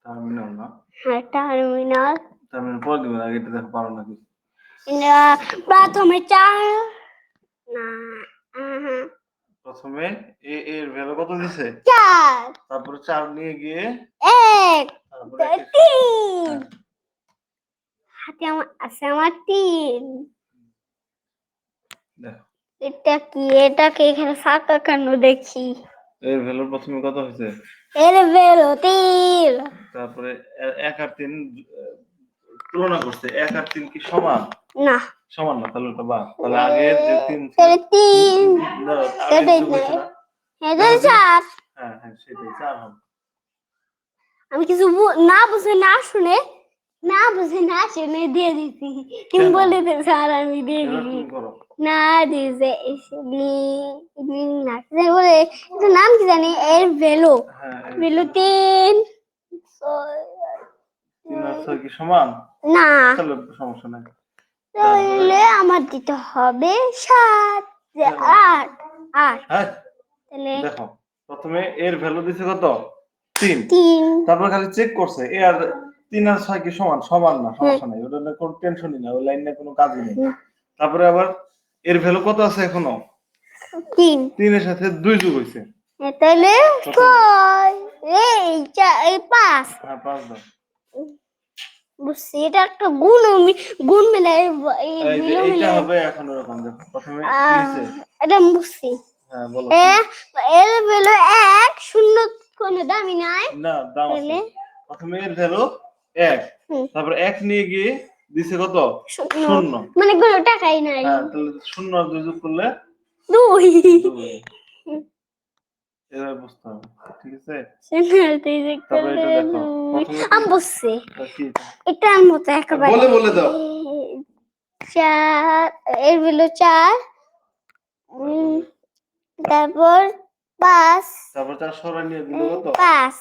Terminal না? হ্যাঁ terminal. Terminal পরে দিবেন, আগে এটা দেখো পারো নাকি। প্রথমে 4 না প্রথমে এর ভ্যালু কত দিছে? 4, তারপরে 4 নিয়ে গিয়ে 1, তারপরে 3 হাতে আমার আছে আমার 3। দেখো এটা কি? এটাকে এখানে ফাঁকা কেন দেখি? এর ভ্যালু প্রথমে কত হয়েছে? এর ভ্যালু 3। তারপরে 1 আর 3 তুলনা করছে, 1 আর 3 কি সমান? না সমান না, তাহলে ওটা বাদ। তাহলে আগে যে 3 ছিল তাহলে 3 না, আগে সেটাই যোগ হয়েছে না? এটা 4। হ্যাঁ হ্যাঁ সেটাই 4 হবে। আমি কিছু না বুঝে না শুনে দিয়ে দিছি। তুমি বলে দিয়েছো আর আমি দিয়ে দিছি। না দিয়েছে না বলে এটা নাম কি জানি? এর ভ্যালু 3। 3 আর 6 কি সমান? না তাহলে সমস্যা নাই। তাহলে আমার দিতে হবে 7 8 8। হ্যাঁ তাহলে দেখো প্রথমে এর ভ্যালু দিছে কত? 3। 3 তারপর খালি চেক করছে এ আর 3 আর 6 কি সমান? সমান না, সমস্যা নাই, ওটা কোনো টেনশনই না, ওই লাইনে কোনো কাজই নেই। তারপরে আবার এর ভ্যালু কত আছে এখনো? 3 3 এর সাথে 2 যোগ হইছে, তাহলে 6 এই 5। হ্যাঁ 5 দাও। বুঝছি এটা একটা গুণ মিলে এই যে এইটা হবে এখন এরকম। দেখো প্রথমে কি হইছে? এটা বুঝছি। হ্যাঁ বলো। এর ভ্যালু 1 শূন্য কোনো দামি নাই না দাম আছে। প্রথমে এর ভ্যালু 1, তারপর 1 নিয়ে গিয়ে দিছে কত? 0, মানে কোনো টাকাই নাই। হ্যাঁ তাহলে 0 আর 2 যোগ করলে 2 এভাবে বুঝতে হবে, ঠিক আছে? তারপর এটা দেখো আমি বুঝছি কি এটার মতো একেবারে বলে বলে দাও। 4 এর ভ্যালু 4, তারপর 5, তারপর 4 সরাই নিয়ে দিলে কত? 5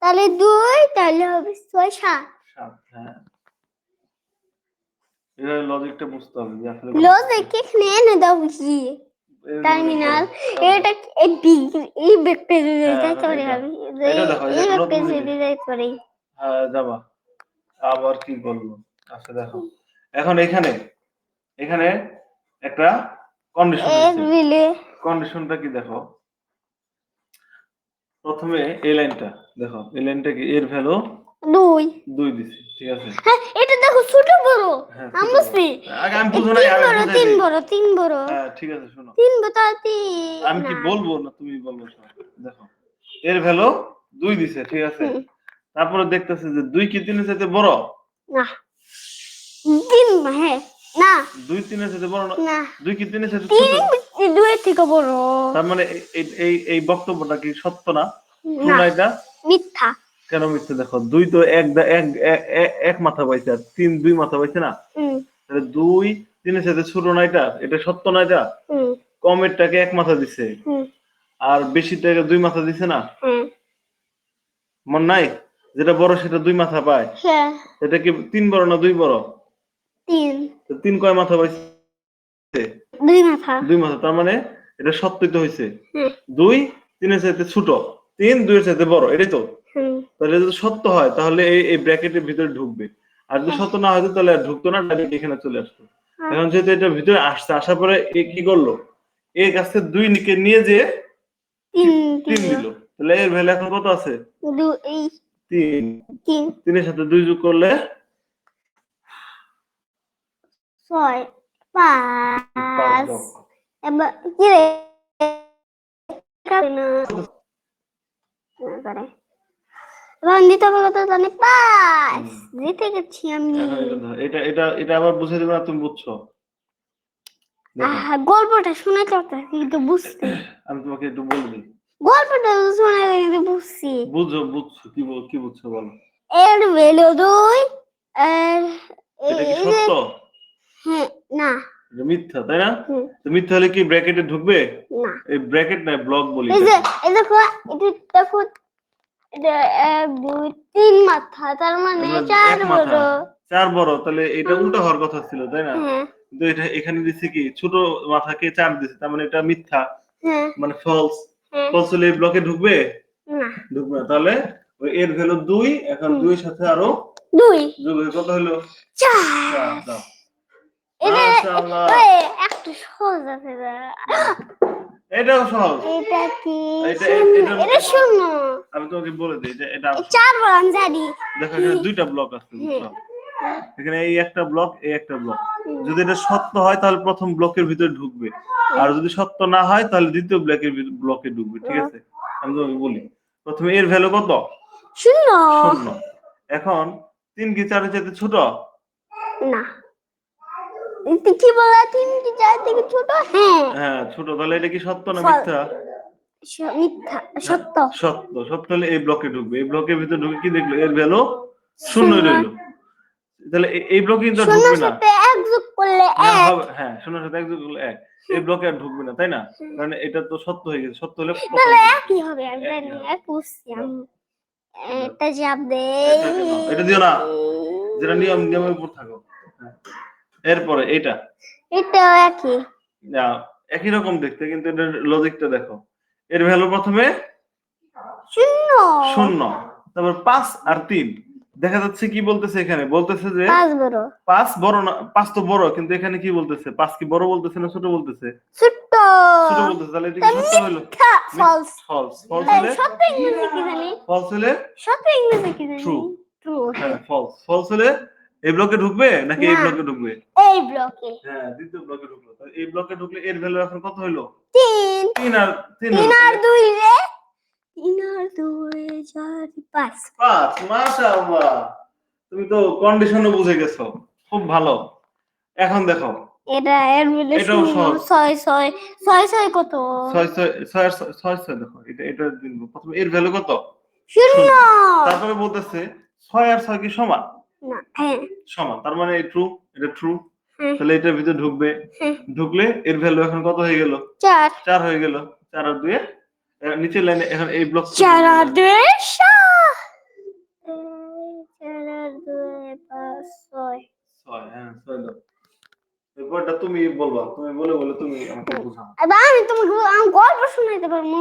তাহলে 2 তাহলে হবে 6 7। হ্যাঁ এর লজিকটা বুঝতে হবে যে আসলে লজিক এখানে এনে দাও কি? টার্মিনাল এটা এই ব্যাগটা দিয়ে যাইতে পারি আমি। এটা দেখো এই এটা ব্যাগটা নতুন জিনিস। দিয়ে যাইতে পারি। হ্যাঁ যাবা। আবার কি বলবো? আচ্ছা দেখো এখন এখানে একটা কন্ডিশন আছে। কন্ডিশনটা কি দেখো? প্রথমে এই লাইনটা দেখো, এই লাইনটা কি এর ভ্যালু 2 দিছি, ঠিক আছে? হ্যাঁ এটা দেখো ছোট বড়। আমি বুঝছি আগে আমি বুঝো নাই, আগে বুঝাই দেই। 3 বড়। হ্যাঁ ঠিক আছে শোনো, 3 বড় আমি কি বলবো না তুমি বলবো? দেখো এর ভ্যালু 2 দিছে, ঠিক আছে? তারপরে দেখতেছে যে 2 কি 3 এর চাইতে বড়? না 3 হ্যাঁ না 2 3 এর চাইতে বড় না 2 কি 3 এর চাইতে ছোট? 2 এর থেকে বড়। তার মানে এই বক্তব্যটা কি সত্য না? না এটা মিথ্যা। কেন মিথ্যা? দেখো 2 তো এক মাথা পাইছে আর 3 2 মাথা পাইছে না, তাহলে 2 3 এর সাথে ছোট না, এটা সত্য না? এটা কমেরটাকে এক মাথা দিছে আর বেশিটাকে 2 মাথা দিছে না? মন নাই? যেটা বড় সেটা 2 মাথা পায়। এটা কি 3 বড় না 2 বড়? 3 তো 3 কয় মাথা পাইছে? 2 মাথা। 2 মাথা, তার মানে এটা সত্যই তো হইছে। 2 3 এর চাইতে ছোট, 3 2 এর চাইতে বড়, এটাই তো। তাহলে যদি সত্য হয় তাহলে এই ব্র্যাকেটের ভিতরে ঢুকবে, আর যদি সত্য না হয় তাহলে আর ঢুকতো না, ডাইরেক্ট এখানে চলে আসতো। এখন যেহেতু এটা ভিতরে আসছে, আসার পরে কি করলো? এই কাছে 2 কে নিয়ে যে 3 দিল, তাহলে এর ভ্যালু এখন কত আছে? 3। 3 এর সাথে 2 যোগ করলে 6 5 এবার কি রে না করে রঞ্জিত কত জানি 5 জিতে গেছি আমি। এটা এটা এটা আবার বুঝাই দেব না, তুমি বুঝছো? গল্পটা শোনা চলতে কিন্তু বুঝছি। আমি তোমাকে একটু বলে দিই, গল্পটা শোনা কিন্তু বুঝছি। বুঝছো কি বুঝছো বলো? এর ভ্যালু 2 আর এটা কি সত্য? হ্যাঁ না এটা মিথ্যা, তাই না? তো মিথ্যা হলে কি ব্র্যাকেটে ঢুকবে? না এই ব্র্যাকেট না, ব্লক বলি। এই দেখো এটা দেখো এটা 1 2 3 মাথা, তার মানে 4 বড়। 4 বড়, তাহলে এটা উল্টো হওয়ার কথা ছিল, তাই না? কিন্তু এটা এখানে দিছে কি ছোট মাথাকে 4 দিছে, তার মানে এটা মিথ্যা, মানে ফলস। ফলস হলে এই ব্লকে ঢুকবে? না ঢুকবে না, তাহলে ওই এর ভ্যালু 2, এখন 2 এর সাথে আরো 2 যোগ হয়ে কত হলো 4 4 দাও এটা মাশাআল্লাহ একটু সহজ আছে এটাও সহজ এটা কি এটা এটা শূন্য আমি তোমাকে বলে দিই এটা 4 বার আমি জানি দেখো এখানে দুইটা ব্লক আছে বুঝছো এখানে এই একটা ব্লক এই একটা ব্লক যদি এটা সত্য হয় তাহলে প্রথম ব্লকের ভিতরে ঢুকবে আর যদি সত্য না হয় তাহলে দ্বিতীয় ব্লকে ঢুকবে ঠিক আছে আমি তোমাকে বলি প্রথমে এর ভ্যালু কত শূন্য 0 এখন 3 কি 4 এর চাইতে ছোট না এটা কি বলা 3 কি 4 থেকে ছোট হ্যাঁ ছোট তাহলে এটা কি সত্য না মিথ্যা মিথ্যা সত্য সত্য হলে এই ব্লকে ঢুকবে এই ব্লকের ভিতরে ঢুকে কি দেখলো এর ভ্যালু 0 রইলো তাহলে এই ব্লকে কিন্তু ঢুকবে না সাথে 1 যোগ করলে 1 হ্যাঁ 0 এর সাথে 1 যোগ করলে 1 এই ব্লকে আর ঢুকবে না তাই না কারণ এটা তো সত্য হয়ে গেছে সত্য হলে তাহলে একই হবে আমি জানি এক বুঝছি আমি এটা চাপ দে এটা দিও না যেটা নিয়মের উপর থাকো এরপরে এটা একই না একই রকম দেখতে কিন্তু এটার লজিকটা দেখো এর ভ্যালু প্রথমে শূন্য 0 তারপর 5 আর 3 দেখা যাচ্ছে কি বলতেছে এখানে বলতেছে যে 5 বড় 5 বড় না 5 তো বড় কিন্তু এখানে কি বলতেছে 5 কি বড় বলতেছে না ছোট বলতেছে ছোট ছোট বলতেছে তাহলে এটা কি সত্য হলো ফলস ফলস হলে সত্য ইংরেজি কি জানি ফলস হলে সত্য ইংরেজি কি জানি ট্রু ট্রু হ্যাঁ ফলস হলে এই ব্লকে ঢুকবে নাকি এই ব্লকে ঢুকবে এই ব্লকে হ্যাঁ দ্বিতীয় ব্লকে ঢুকলো তাহলে এই ব্লকে ঢুকলে এর ভ্যালু এখন কত হলো 3 3 আর 3 আর 2 রে 3 আর 2 4 5 5 মাশাআল্লাহ তুমি তো কন্ডিশনও বুঝে গেছো খুব ভালো এখন দেখো এটা এর মধ্যে এটাও সহজ 6 কত 6 দেখো এটা দিন প্রথমে এর ভ্যালু কত শূন্য তারপরে বলতেছে 6 আর 6 কি সমান না হ্যাঁ সমান তার মানে ট্রু এটা ট্রু তাহলে এটার ভিতরে ঢুকবে ঢুকলে এর ভ্যালু এখন কত হয়ে গেল 4 হয়ে গেল 4 আর 2 নিচের লাইনে এখন এই ব্লক 4 আর 2 4 আর 2 5 6 হ্যাঁ 6 দাও এরপরটা তুমি বলবা তুমি বলে বলে তুমি আমাকে বোঝাও আমি তোমাকে আমি গল্প শোনাইতে পারবো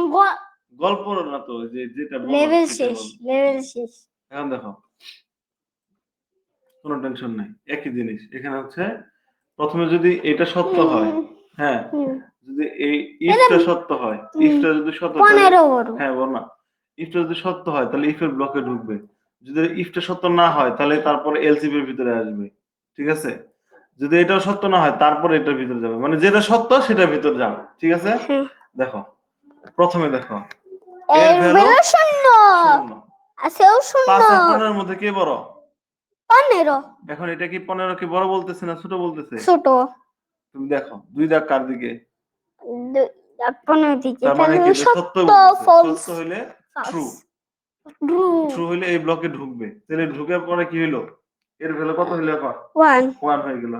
গল্প না তো যেটা লেভেল শেষ এখন দেখো কোনো টেনশন নাই একই জিনিস এখানে হচ্ছে প্রথমে যদি এটা সত্য হয় হ্যাঁ যদি এই ইফটা সত্য হয় ইফটা যদি সত্য হয় 15 হ্যাঁ বল না ইফটা যদি সত্য হয় তাহলে ইফের ব্লকে ঢুকবে যদি ইফটা সত্য না হয় তাহলে তারপরে এলসিপি এর ভিতরে আসবে ঠিক আছে যদি এটাও সত্য না হয় তারপরে এটার ভিতরে যাবে মানে যেটা সত্য সেটার ভিতরে যাবে ঠিক আছে দেখো প্রথমে দেখো এর ভ্যালু শূন্য আছেও শূন্য 5 আর 15 এর মধ্যে কে বড় 15 এখন এটা কি 15 কি বড় বলতেছে না ছোট বলতেছে ছোট তুমি দেখো 2 দাগ কার দিকে 15 দিকে তার মানে কি সত্য সত্য হইলে ট্রু ট্রু হইলে এই ব্লকে ঢুকবে তাহলে ঢুকার পরে কি হলো এর ভ্যালু কত হলো এখন 1 হয়ে গেল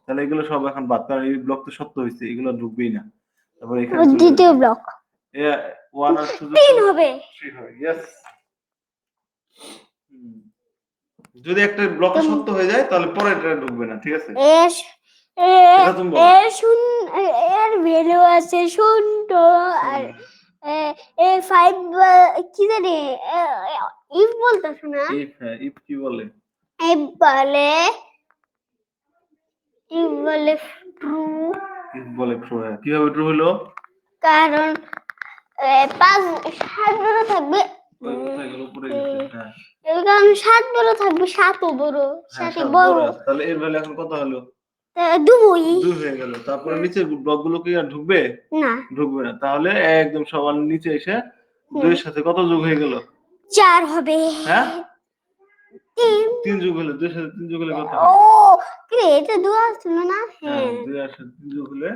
তাহলে এগুলো সব এখন বাদ কারণ এই ব্লক তো সত্য হইছে এগুলো ঢুকবেই না তারপর এখানে দ্বিতীয় ব্লক 1 আর 2 3 হবে 3 হবে यस যদি একটা ব্লক সত্য হয়ে যায় তাহলে পরে এটা ঢুকবে না ঠিক আছে এর ভ্যালু আছে শূন্য আর এ 5 কি জানি ইফ বলতেছ না ইফ কি বলে ইফ বলে ট্রু কিভাবে ট্রু হলো কারণ 7 বড় থাকবে কারণ 7 বড় থাকবে 7ও বড় 7 বড় তাহলে এর ভ্যালু এখন কত হলো 2 হয়ে গেল তারপরে নিচে ব্লক গুলো কি আর ঢুকবে না তাহলে একদম সবার নিচে এসে 2 এর সাথে কত যোগ হয়ে গেল 4 হবে হ্যাঁ 3 যোগ হলো 2 এর সাথে 3 যোগ হলে কত ও কি এটা 2 আসছিল না হ্যাঁ 2 এর সাথে 3 যোগ হলে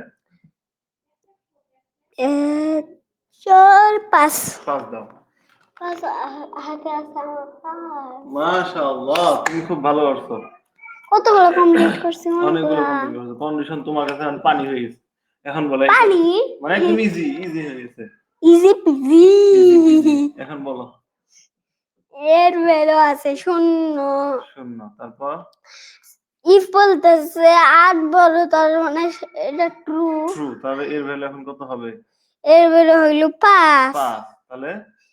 4 5 দাও 5 হাতে আছে আমার 5 মাশাআল্লাহ তুমি খুব ভালো করছো কতগুলো কমপ্লিট করছি অনেকগুলো কমপ্লিট করছো কন্ডিশন তোমার কাছে এখন পানি হয়ে গেছে এখন বলো পানি মানে একদম ইজি হয়ে গেছে ইজি পিজি এখন বলো এর ভ্যালু আছে শূন্য তারপর ইফ বলতেছে 8 বড় তার মানে এটা ট্রু তাহলে এর ভ্যালু এখন কত হবে এর ভ্যালু হইল 5 তাহলে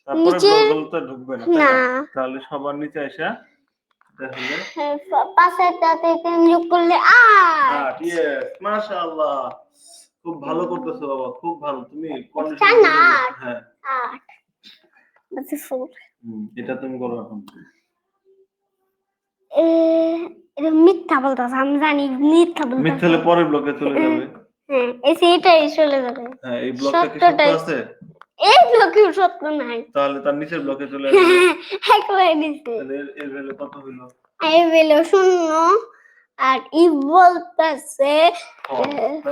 তারপরে নিচের ব্লকগুলোতে ঢুকবে না, তাই না না? তাহলে সবার নিচে এসে তাহলে পাশেরটাতে 3 যোগ করলে 8 ইয়েস, মাশাআল্লাহ, খুব ভালো করতেছো বাবা, খুব ভালো। তুমি কন্ডিশন চার না বুঝে গেছো। 8 হ্যাঁ 8 that's 4 এটা তুমি করো এখন। এটা মিথ্যা বলতেছে আমি জানি মিথ্যা মিথ্যা বলতেছে হলে পরের ব্লকে চলে যাবে। হ্যাঁ সেটাই চলে যাবে হ্যাঁ, এই ব্লকটা কি সত্য সত্যটাই আছে? এই ব্লকে সত্য নাই তাহলে তার নিচের ব্লকে চলে আসবে। একবারে নিচে তাহলে এর ভ্যালু কত হইলো? এই বেলো শূন্য আর ই বলতেছে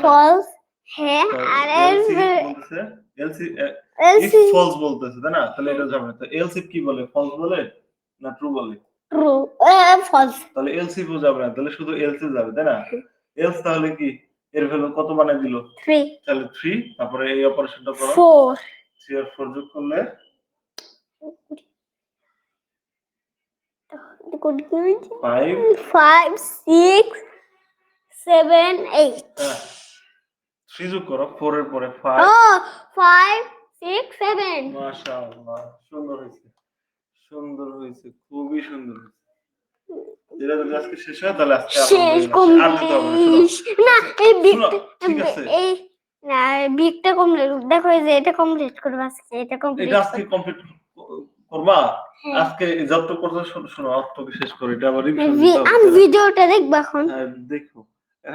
ফলস হ্যাঁ আর এলসি বলতেছে, এলসি ইফ এলসি ফলস বলতেছে, তাই না? তাহলে এটা যাবে না। তো এলসি কি বলে, ফলস বলে না ট্রু বলে? ট্রু ফলস তাহলে এলসি যাবে না, তাহলে শুধু এলসি যাবে, তাই না? এলস তাহলে কি এর ভ্যালু কত বানায় দিল? 3 তাহলে 3, তারপরে এই অপারেশনটা করো, 4 3 আর 4 যোগ করলে 5, 5 6 7 8 হ্যাঁ 3 যোগ করো 4 এর পরে 5। ও 5 6 7 মাশাআল্লাহ, সুন্দর হয়েছে, সুন্দর হয়েছে, খুবই সুন্দর হয়েছে। এটা যদি আজকে শেষ হয় তাহলে আজকে শেষ আর দিতে হবে না, কমপ্লিট না এই শোনো, ঠিক আছে, এই না বিটটা কমপ্লিট দেখো এই যে এটা কমপ্লিট করব আজকে এটা কমপ্লিট এটা আজকে কমপ্লিট করবা। হ্যাঁ। আজকে যতটুকু করছো শোনো, অতটুকু শেষ করো, এটা আবার রিভিশন দিতে হবে। আমি ভিডিওটা দেখব এখন হ্যাঁ দেখো,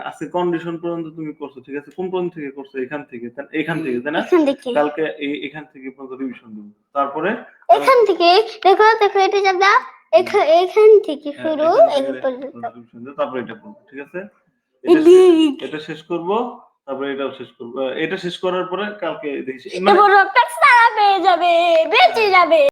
আজকে কন্ডিশন পর্যন্ত তুমি করছো, ঠিক আছে? কোন পর্যন্ত থেকে করছো? এখান থেকে, এখান থেকে, তাই না? এখান থেকে কালকে এখান থেকে পর্যন্ত রিভিশন দেবো, তারপরে এখান থেকে দেখো দেখো এটা যা দাও এখান থেকে শুরু এই পর্যন্ত রিভিশন দেবো, তারপরে এটা করবো, ঠিক আছে? এটা শেষ করব, তারপরে এটাও শেষ করব। এটা শেষ করার পরে কালকে দেখি এবার রক্ত সারা পেয়ে যাবে বেঁচে যাবে।